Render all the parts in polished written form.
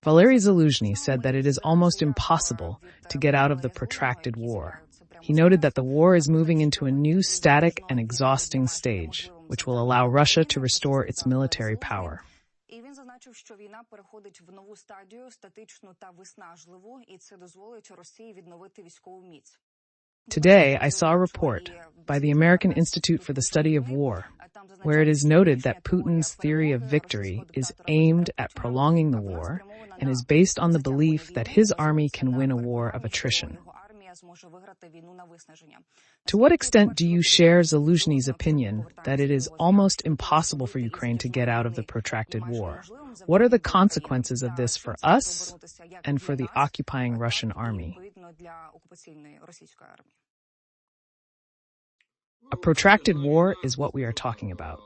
Valeriy Zaluzhnyi said that it is almost impossible to get out of the protracted war. He noted that the war is moving into a new static and exhausting stage, which will allow Russia to restore its military power. Він зазначив, що війна переходить в нову стадію, статичну та виснажливу, і це дозволить Росії відновити військову міць. Today, I saw a report by the American Institute for the Study of War, where it is noted that Putin's theory of victory is aimed at prolonging the war and is based on the belief that his army can win a war of attrition. To what extent do you share Zaluzhny's opinion that it is almost impossible for Ukraine to get out of the protracted war? What are the consequences of this for us and for the occupying Russian army? A protracted war is what we are talking about.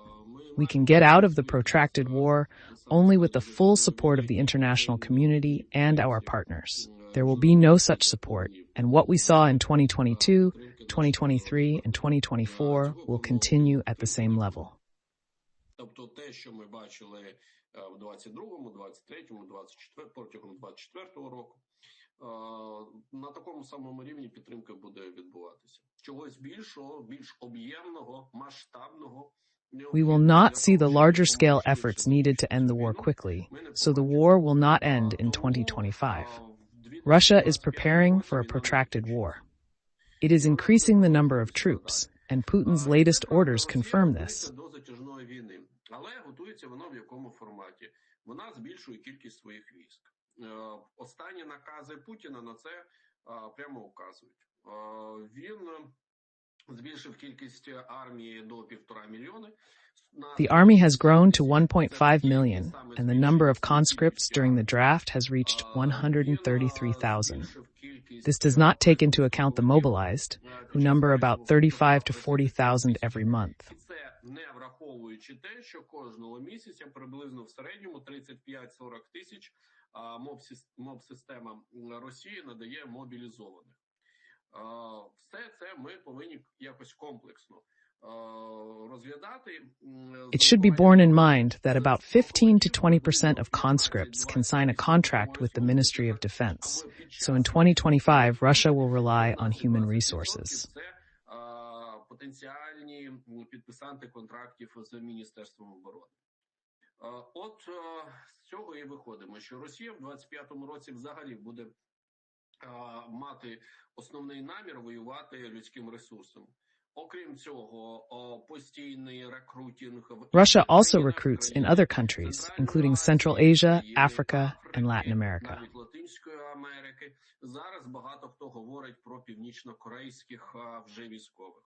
We can get out of the protracted war only with the full support of the international community and our partners. There will be no such support, and what we saw in 2022, 2023, and 2024 will continue at the same level. Тобто те, що ми бачили в 22-му, 23-му, протягом 24-го року, на такому самому рівні підтримка буде відбуватися. Чогось більшого, більш об'ємного, масштабного. We will not see the larger-scale efforts needed to end the war quickly, so the war will not end in 2025. Russia is preparing for a protracted war. It is increasing the number of troops, and Putin's latest orders confirm this. Але готується воно в якому форматі? Вона збільшує кількість своїх військ. Останні накази Путіна на це прямо вказують. Він збільшив кількість армії до 1,5 мільйони. The army has grown to 1.5 million, and the number of conscripts during the draft has reached 133,000. This does not take into account the mobilized, who number about 35 to 40,000 every month. Не враховуючи те, що кожного місяця приблизно в середньому 35-40 тисяч моб-система Росії надає мобілізованих. Все це ми повинні якось комплексно розглядати. It should be borne in mind that about 15 to 20% of conscripts can sign a contract with the Ministry of Defense. So in 2025, Russia will rely on human resources. Потенціальні підписанти контрактів з Міністерством оборони. От з цього і виходимо, що Росія в 25-му році взагалі буде мати основний намір воювати людським ресурсом. Окрім цього, постійний рекрутинг. Russia also recruits in other countries, including Central Asia, Africa, and Latin America. Навіть Латинської Америки. Зараз багато хто говорить про північно-корейських вже військових.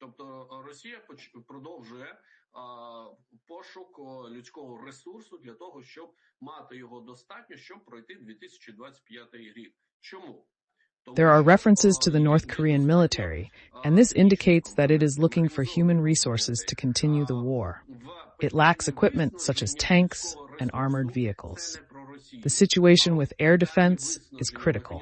Тобто Росія продовжує пошук людського ресурсу для того, щоб мати його достатньо, щоб пройти 2025 рік. Чому? There are references to the North Korean military, and this indicates that it is looking for human resources to continue the war. It lacks equipment such as tanks and armored vehicles. The situation with air defense is critical.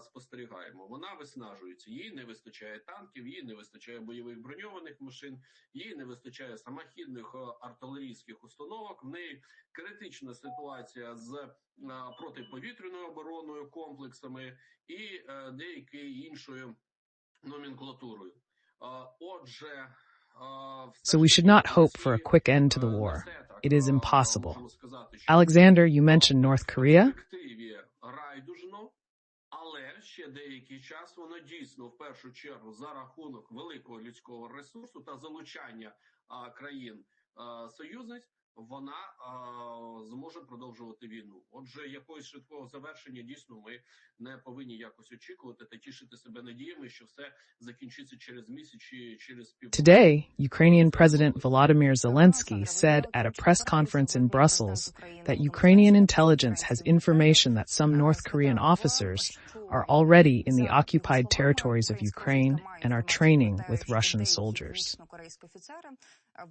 Спостерігаємо. Вона виснажується. Їй не вистачає танків, їй не вистачає бойових броньованих машин, їй не вистачає самохідних артилерійських установок. В неї критична ситуація з протиповітряною обороною, комплексами і деякою іншою номенклатурою. Отже, So we should not hope for a quick end to the war. It is impossible. Alexander, you mentioned North Korea. Але ще деякий час вона дійсно в першу чергу за рахунок великого людського ресурсу та залучання країн-союзниць вона зможе продовжувати війну. Отже, якогось швидкого завершення дійсно ми не повинні якось очікувати та тішити себе надіями, що все закінчиться через місяць чи через півроку. Today, Ukrainian President Volodymyr Zelensky said at a press conference in Brussels that Ukrainian intelligence has information that some North Korean officers are already in the occupied territories of Ukraine and are training with Russian soldiers.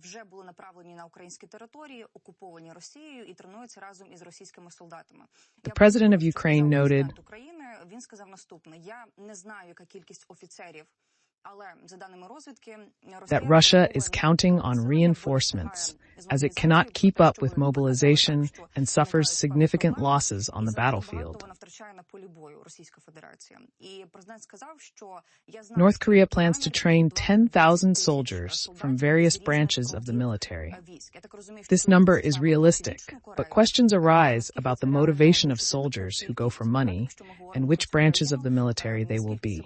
Вже були направлені на українські території, окуповані Росією і тренуються разом із російськими солдатами. The president of Ukraine noted, він сказав наступне: "Я не знаю, яка кількість офіцерів that Russia is counting on reinforcements, as it cannot keep up with mobilization and suffers significant losses on the battlefield. North Korea plans to train 10,000 soldiers from various branches of the military. This number is realistic, but questions arise about the motivation of soldiers who go for money and which branches of the military they will be.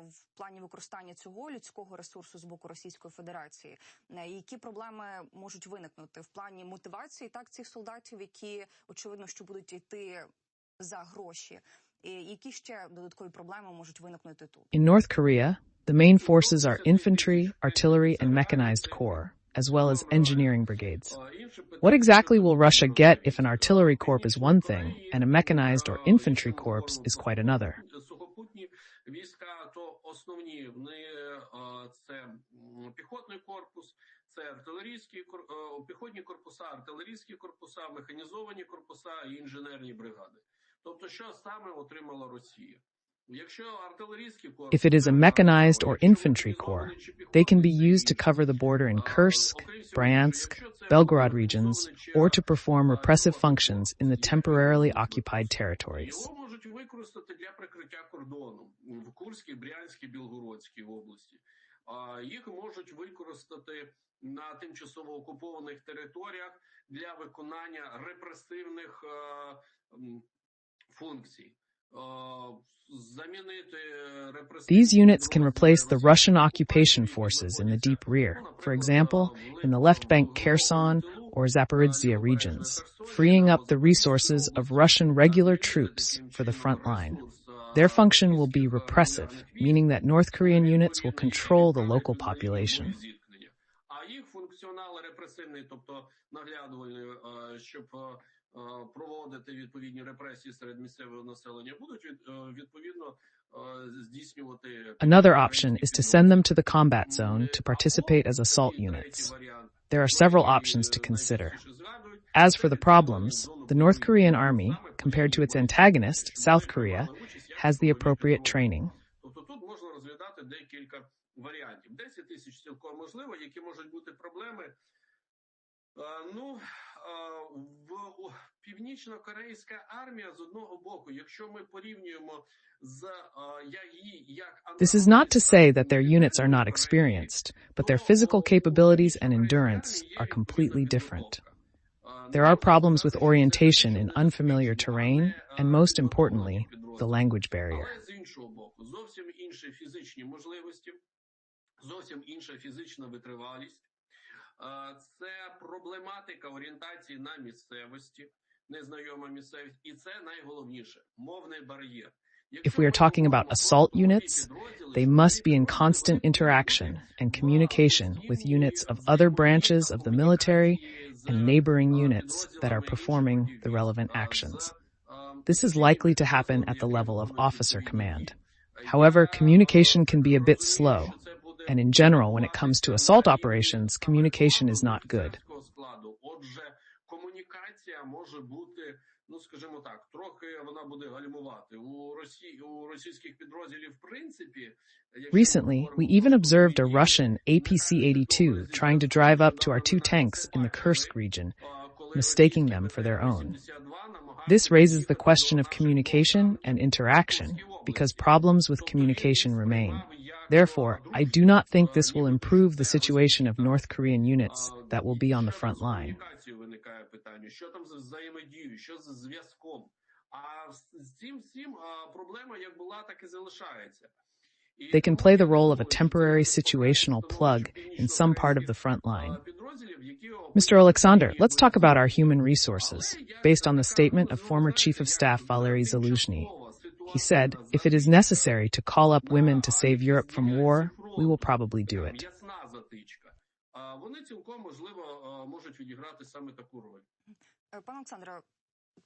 В плані використання цього людського ресурсу з боку Російської Федерації, які проблеми можуть виникнути в плані мотивації так цих солдатів, які очевидно, що будуть йти за гроші, і які ще додаткові проблеми можуть виникнути тут. In North Korea, the main forces are infantry, artillery, and mechanized corps, as well as engineering brigades. What exactly will Russia get if an artillery corps is one thing and a mechanized or infantry corps is quite another? Війська, то основні це піхотний корпус, це піхотні корпуса, артилерійські корпуса, механізовані корпуса і інженерні бригади. Тобто, що саме отримала Росія? If it is a mechanized or infantry corps, they can be used to cover the border in Kursk, Bryansk, Belgorod regions, or to perform repressive functions in the temporarily occupied territories. Використати для прикриття кордону в Курській, Брянській, Білгородській області. Їх можуть використати на тимчасово окупованих територіях для виконання репресивних функцій. These units can replace the Russian occupation forces in the deep rear, for example, in the left bank Kherson or Zaporizhzhia regions, freeing up the resources of Russian regular troops for the front line. Their function will be repressive, meaning that North Korean units will control the local population. Проводити відповідні репресії серед місцевого населення будуть відповідно здійснювати. Another option is to send them to the combat zone to participate as assault units. There are several options to consider. As for the problems, the North Korean army, compared to its antagonist, South Korea, has the appropriate training. Тобто тут можна розглядати декілька варіантів. 10 тисяч цілком можливо, які можуть бути проблеми. Північно-корейська армія з одного боку, якщо ми порівнюємо з This is not to say that their units are not experienced, but their physical capabilities and endurance are completely different. There are problems with orientation in unfamiliar terrain, and most importantly, the language barrier. Але з іншого боку, зовсім інші фізичні можливості, зовсім інша фізична витривалість. Це проблематика орієнтації на місцевості, незнайома місцевість, і це найголовніше – мовний бар'єр. If we are talking about assault units, they must be in constant interaction and communication with units of other branches of the military and neighboring units that are performing the relevant actions. This is likely to happen at the level of officer command. However, communication can be a bit slow, and in general, when it comes to assault operations, communication is not good. Скажімо так, трохи вона буде гальмувати. У російських підрозділів, в принципі... Recently, we even observed a Russian APC-82 trying to drive up to our two tanks in the Kursk region, mistaking them for their own. This raises the question of communication and interaction, because problems with communication remain. Therefore, I do not think this will improve the situation of North Korean units that will be on the front line. Що там з взаємодією, що з зв'язком. А з цим проблема як була, так і залишається. They can play the role of a temporary situational plug in some part of the front line. Mr. Oleksandr, let's talk about our human resources, based on the statement of former Chief of Staff Valeriy Zaluzhnyi. He said, if it is necessary to call up women to save Europe from war, we will probably do it. Вони цілком, можливо, можуть відіграти саме таку роль. Пане Олександре,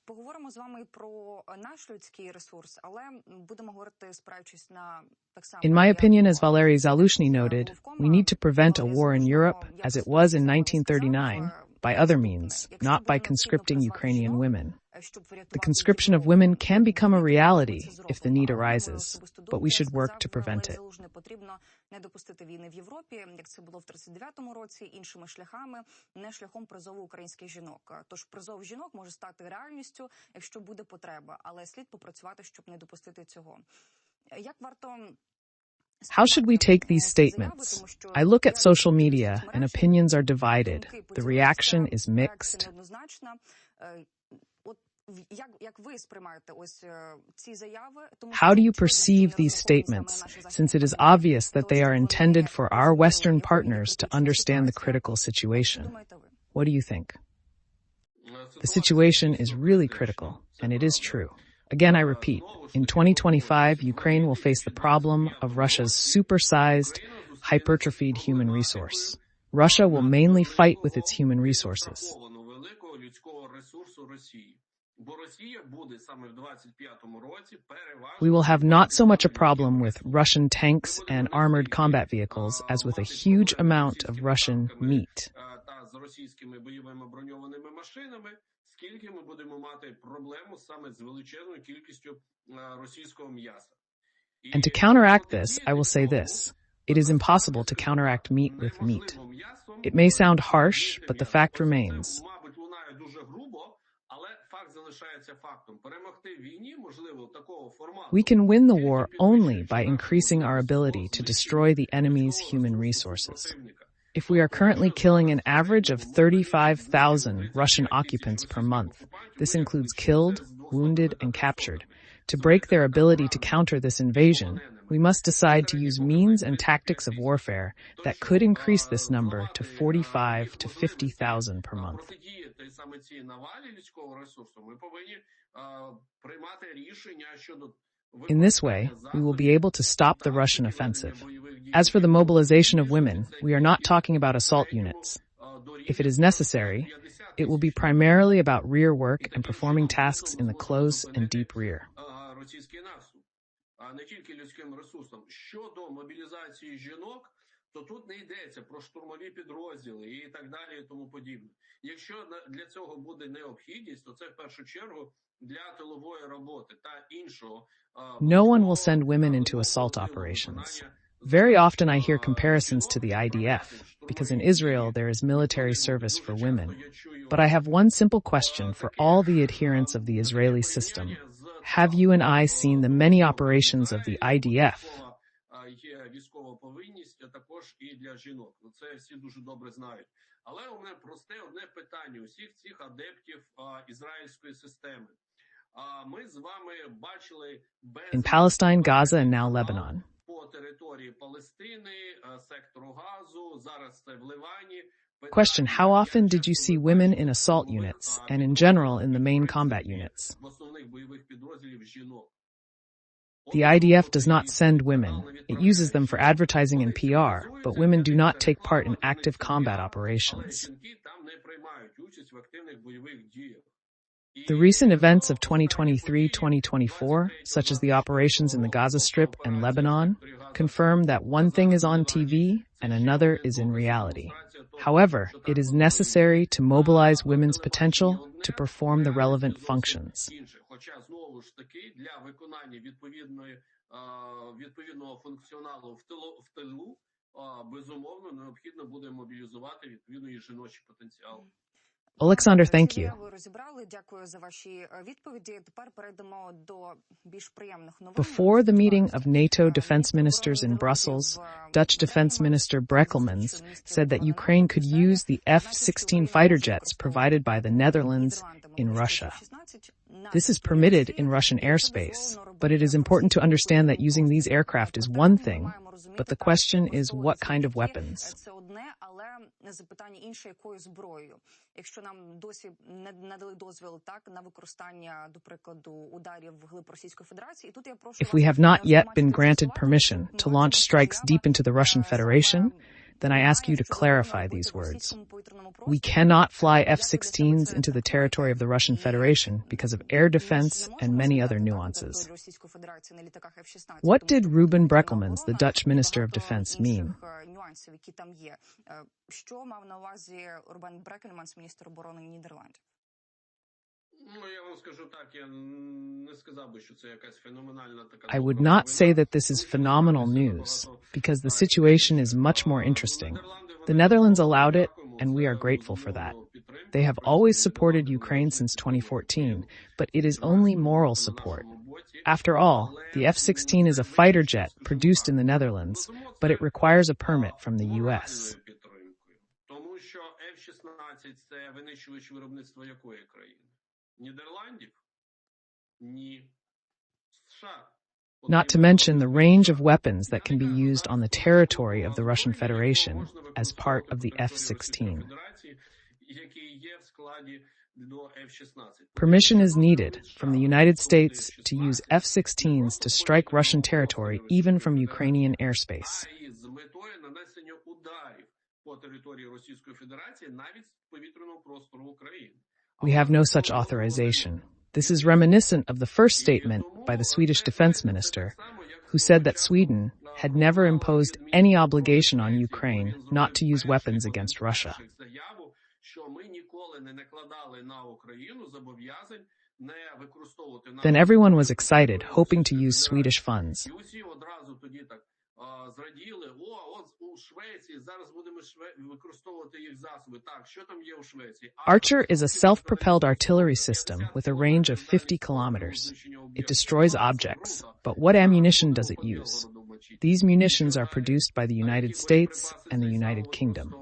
поговоримо з вами про наш людський ресурс, але будемо говорити, спираючись на так само... In my opinion, as Valeriy Zaluzhnyi noted, we need to prevent a war in Europe as it was in 1939 by other means, not by conscripting Ukrainian women. The conscription of women can become a reality if the need arises, but we should work to prevent it. Потрібно не допустити війни в Європі, як це було в 39-му році, іншими шляхами, не шляхом призову українських жінок. Тож призов жінок може стати реальністю, якщо буде потреба, але слід попрацювати, щоб не допустити цього. Як варто How should we take these statements? I look at social media and opinions are divided. The reaction is mixed. How do you perceive these statements, since it is obvious that they are intended for our Western partners to understand the critical situation? What do you think? The situation is really critical, and it is true. Again, I repeat, in 2025, Ukraine will face the problem of Russia's supersized, hypertrophied human resource. Russia will mainly fight with its human resources. We will have not so much a problem with Russian tanks and armored combat vehicles as with a huge amount of Russian meat. Скільки ми будемо мати проблему саме з величезною кількістю російського м'яса. And to counteract this, I will say this. It is impossible to counteract meat with meat. It may sound harsh, but the fact remains. Мабуть, лунає дуже грубо, але факт залишається фактом. Перемогти в війні, можливо, такого формату. We can win the war only by increasing our ability to destroy the enemy's human resources. If we are currently killing an average of 35,000 Russian occupants per month, this includes killed, wounded, and captured. To break their ability to counter this invasion, we must decide to use means and tactics of warfare that could increase this number to 45 to 50,000 per month. In this way, we will be able to stop the Russian offensive. As for the mobilization of women, we are not talking about assault units. If it is necessary, it will be primarily about rear work and performing tasks in the close and deep rear. То тут не йдеться про штурмові підрозділи і так далі і тому подібне. Якщо для цього буде необхідність, то це в першу чергу для тилової роботи та іншого. No one will send women into assault operations. Very often I hear comparisons to the IDF, because in Israel there is military service for women. But I have one simple question for all the adherents of the Israeli system. Have you and I seen the many operations of the IDF? Є військова повинність, а також і для жінок. Це всі дуже добре знають. Але у мене просте одне питання усіх цих адептів ізраїльської системи. Ми з вами бачили in Palestine, Gaza, and now Lebanon. По території Палестини, сектору Газу, зараз це в Ливані. Question, how often did you see women in assault units, and in general in the main combat units? В основних бойових підрозділів жінок. The IDF does not send women. It uses them for advertising and PR, but women do not take part in active combat operations. The recent events of 2023-2024, such as the operations in the Gaza Strip and Lebanon, confirm that one thing is on TV and another is in reality. However, it is necessary to mobilize women's potential to perform the relevant functions. Хоча, знову ж таки, для виконання відповідного функціоналу в тилу, безумовно, необхідно буде мобілізувати відповідний жіночий потенціал. Oleksandr, thank you. Ви розібрали. Дякую за ваші відповіді. Тепер перейдемо до більш приємних новин. Before the meeting of NATO defense ministers in Brussels, Dutch Defense Minister Brekelmans said that Ukraine could use the F-16 fighter jets provided by the Netherlands in Russia. This is permitted in Russian airspace, but it is important to understand that using these aircraft is one thing, but the question is what kind of weapons. Це одне, але запитання інше, якою зброєю. Якщо нам досі не надали дозвіл так на використання, до прикладу, ударів вглиб Російської Федерації, і тут я прошу If we have not yet been granted permission to launch strikes deep into the Russian Federation, then I ask you to clarify these words. We cannot fly F-16s into the territory of the Russian Federation because of air defense and many other nuances. What did Ruben Brekelmans, the Dutch Minister of Defense, mean? I would not say that this is phenomenal news, because the situation is much more interesting. The Netherlands allowed it, and we are grateful for that. They have always supported Ukraine since 2014, but it is only moral support. After all, the F-16 is a fighter jet produced in the Netherlands, but it requires a permit from the U.S. Not to mention the range of weapons that can be used on the territory of the Russian Federation as part of the F-16. Permission is needed from the United States to use F-16s to strike Russian territory, even from Ukrainian airspace. We have no such authorization. This is reminiscent of the first statement by the Swedish defense minister, who said that Sweden had never imposed any obligation on Ukraine not to use weapons against Russia. Then everyone was excited, hoping to use Swedish funds. Archer is a self-propelled artillery system with a range of 50 kilometers. It destroys objects, but what ammunition does it use? These munitions are produced by the United States and the United Kingdom.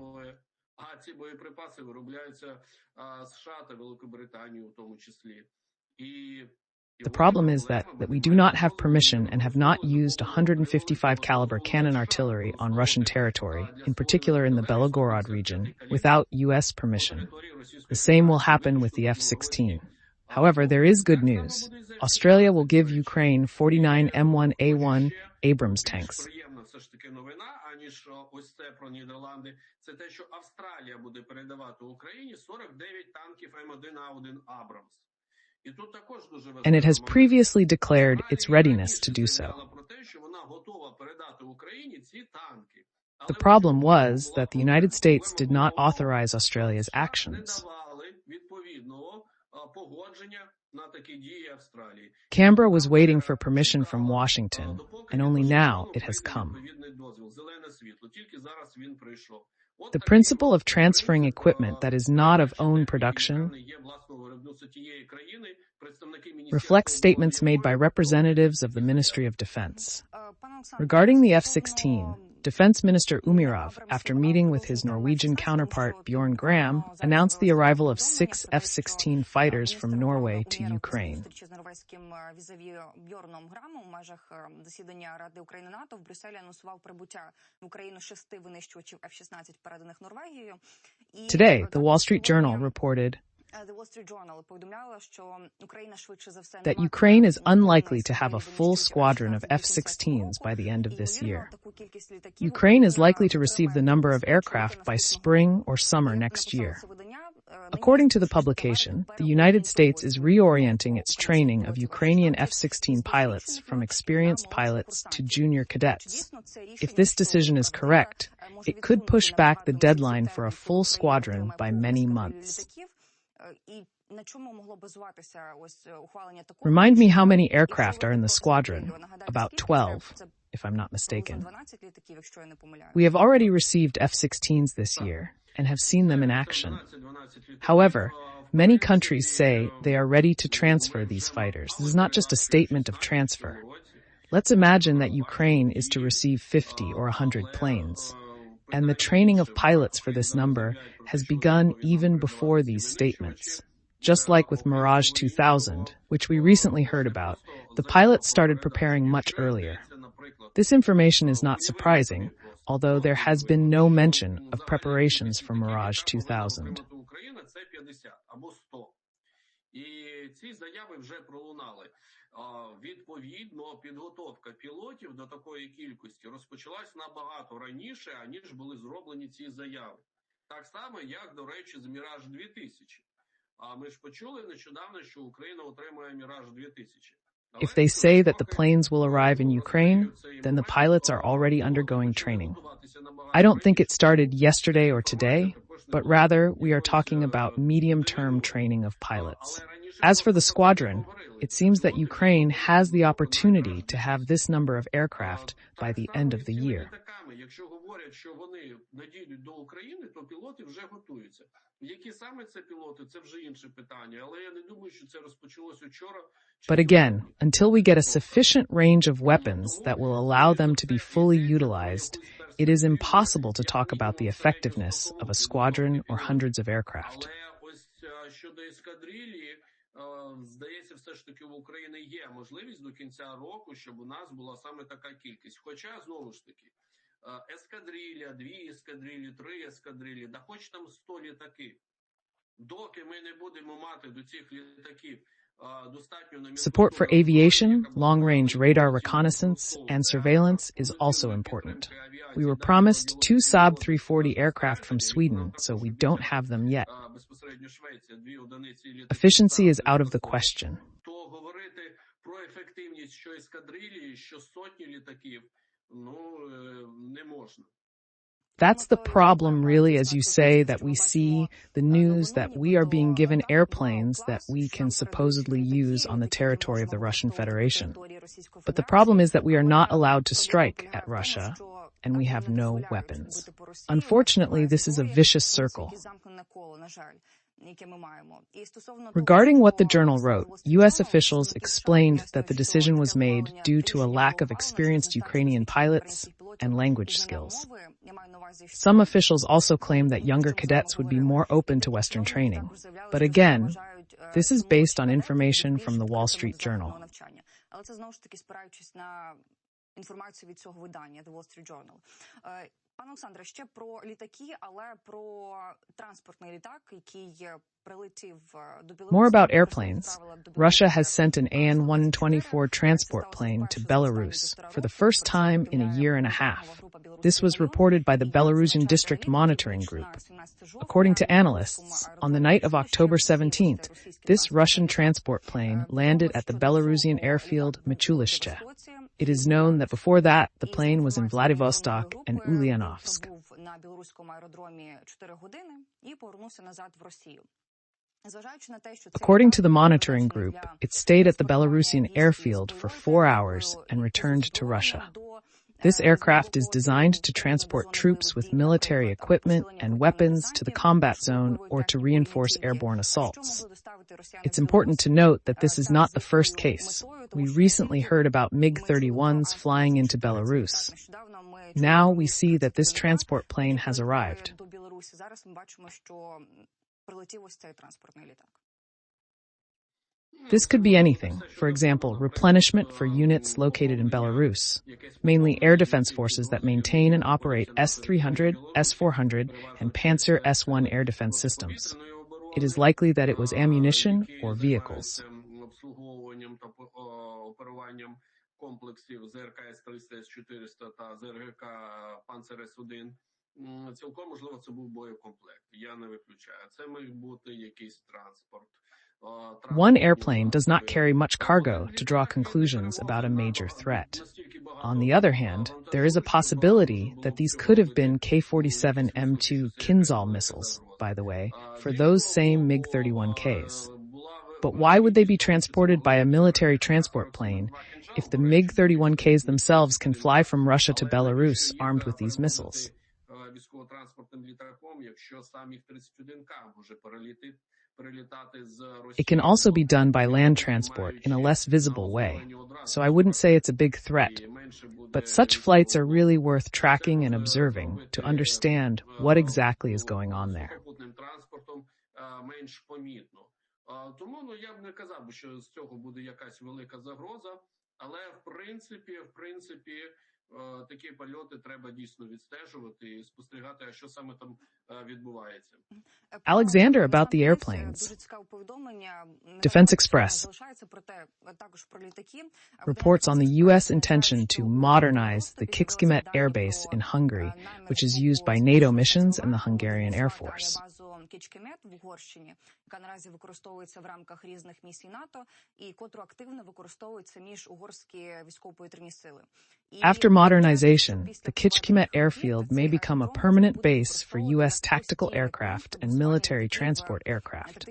The problem is that we do not have permission and have not used 155 caliber cannon artillery on Russian territory, in particular in the Belgorod region, without U.S. permission. The same will happen with the F-16. However, there is good news. Australia will give Ukraine 49 M1A1 Abrams tanks. And it has previously declared its readiness to do so. The problem was that the United States did not authorize Australia's actions. Canberra was waiting for permission from Washington, and only now it has come. The principle of transferring equipment that is not of own production reflects statements made by representatives of the Ministry of Defense. Regarding the F-16, Defense Minister Umirov, after meeting with his Norwegian counterpart Bjorn Gram, announced the arrival of 6 F-16 fighters from Norway to Ukraine. Today, the Wall Street Journal reported that Ukraine is unlikely to have a full squadron of F-16s by the end of this year. Ukraine is likely to receive the number of aircraft by spring or summer next year. According to the publication, the United States is reorienting its training of Ukrainian F-16 pilots from experienced pilots to junior cadets. If this decision is correct, it could push back the deadline for a full squadron by many months. Remind me how many aircraft are in the squadron. About 12, if I'm not mistaken. We have already received F-16s this year and have seen them in action. However, many countries say they are ready to transfer these fighters. This is not just a statement of transfer. Let's imagine that Ukraine is to receive 50 or 100 planes, and the training of pilots for this number has begun even before these statements. Just like with Mirage 2000, which we recently heard about, the pilots started preparing much earlier. This information is not surprising, although there has been no mention of preparations for Mirage 2000. Відповідно, підготовка пілотів до такої кількості розпочалась набагато раніше, аніж були зроблені ці заяви. Так само, як, до речі, з Міраж 2000. А ми ж почули нещодавно, що Україна отримає Міраж 2000. If they say that the planes will arrive in Ukraine, then the pilots are already undergoing training. I don't think it started yesterday or today, but rather we are talking about medium-term training of pilots. As for the squadron, it seems that Ukraine has the opportunity to have this number of aircraft by the end of the year. Якщо говорять, що вони надійдуть до України, то пілоти вже готуються. Які саме це пілоти, це вже інше питання, але я не думаю, що це розпочалося вчора. But again, until we get a sufficient range of weapons that will allow them to be fully utilized, it is impossible to talk about the effectiveness of a squadron or hundreds of aircraft. Але ось щодо ескадрилії, здається, все ж таки в Україні є можливість до кінця року, щоб у нас була саме така кількість. Хоча, знову ж таки, ескадрилля, 2 ескадрилі, 3 ескадрилі, да хоч там 100 літаків. Доки ми не будемо мати до цих літаків достатньо номенклатури... Support for aviation, long-range radar reconnaissance, and surveillance is also important. We were promised 2 Saab 340 aircraft from Sweden, so we don't have them yet. Efficiency is out of the question. То говорити про ефективність що ескадрилії, що сотні літаків, не можна. That's the problem, really, as you say, that we see the news that we are being given airplanes that we can supposedly use on the territory of the Russian Federation. But the problem is that we are not allowed to strike at Russia, and we have no weapons. Unfortunately, this is a vicious circle. Regarding what the journal wrote, U.S. officials explained that the decision was made due to a lack of experienced Ukrainian pilots and language skills. Some officials also claim that younger cadets would be more open to Western training. But again, this is based on information from the Wall Street Journal. Інформацію від цього видання The Wall Street Journal. Пане Олександре, ще про літаки, але про транспортний літак, який прилетів до Білорусі. More about airplanes. Russia has sent an AN-124 transport plane to Belarus for the first time in a year and a half. This was reported by the Belarusian District Monitoring Group. According to analysts, on the night of October 17th, this Russian transport plane landed at the Belarusian airfield Michulishche. It is known that before that, the plane was in Vladivostok and Ulyanovsk. According to the monitoring group, it stayed at the Belarusian airfield for 4 hours and returned to Russia. This aircraft is designed to transport troops with military equipment and weapons to the combat zone or to reinforce airborne assaults. It's important to note that this is not the first case. We recently heard about MiG-31s flying into Belarus. Now we see that this transport plane has arrived. This could be anything. For example, replenishment for units located in Belarus, mainly air defense forces that maintain and operate S-300, S-400, and Panzer S-1 air defense systems. It is likely that it was ammunition or vehicles. Комплексів ЗРК С-300, С-400 та ЗРК Panzer S-1. Цілком можливо це був боєкомплект. Я не виключаю. Це міг бути якийсь транспорт. One airplane does not carry much cargo to draw conclusions about a major threat. On the other hand, there is a possibility that these could have been K-47 M2 Kinzhal missiles, by the way, for those same MiG-31Ks. But why would they be transported by a military transport plane if the MiG-31Ks themselves can fly from Russia to Belarus armed with these missiles? It can also be done by land transport in a less visible way, so I wouldn't say it's a big threat. But such flights are really worth tracking and observing to understand what exactly is going on there. Тому, я б не казав, що з цього буде якась велика загроза, але в принципі, такі польоти треба дійсно відстежувати і спостерігати, а що саме там відбувається. Alexander, about the airplanes. Defense Express reports on the U.S. intention to modernize the Kecskemét Air Base in Hungary, which is used by NATO missions and the Hungarian Air Force. Кічкемет в Угорщині, яка наразі використовується в рамках різних місій НАТО і котру активно використовують самі ж угорські військово-повітряні сили. After modernization, the Kichkimet airfield may become a permanent base for U.S. tactical aircraft and military transport aircraft.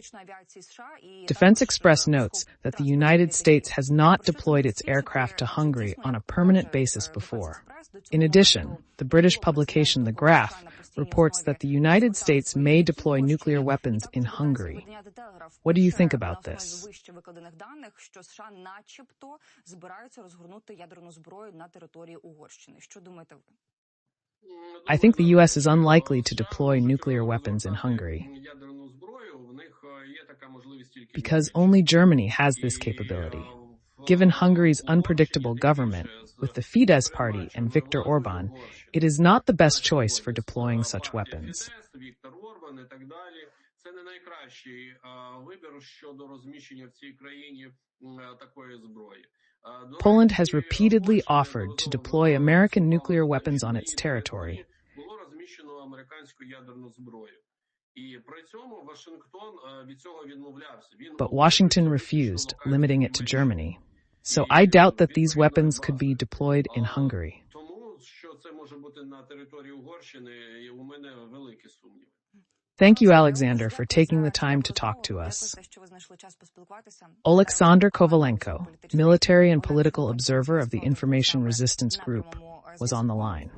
Defense Express notes that the United States has not deployed its aircraft to Hungary on a permanent basis before. In addition, the British publication The Graph reports that the United States may deploy nuclear weapons in Hungary. What do you think about this? I think the U.S. is unlikely to deploy nuclear weapons in Hungary, because only Germany has this capability. Given Hungary's unpredictable government, with the Fidesz party and Viktor Orban, it is not the best choice for deploying such weapons. Це не найкращий вибір щодо розміщення в цій країні такої зброї. Poland has repeatedly offered to deploy American nuclear weapons on its territory. Було розміщено американську ядерну зброю. І при цьому Вашингтон від цього відмовлявся. But Washington refused, limiting it to Germany. So I doubt that these weapons could be deployed in Hungary. Тому, що це може бути на території Угорщини, у мене великі сумніви. Thank you, Alexander, for taking the time to talk to us. Oleksandr Kovalenko, military and political observer of the Information Resistance Group, was on the line.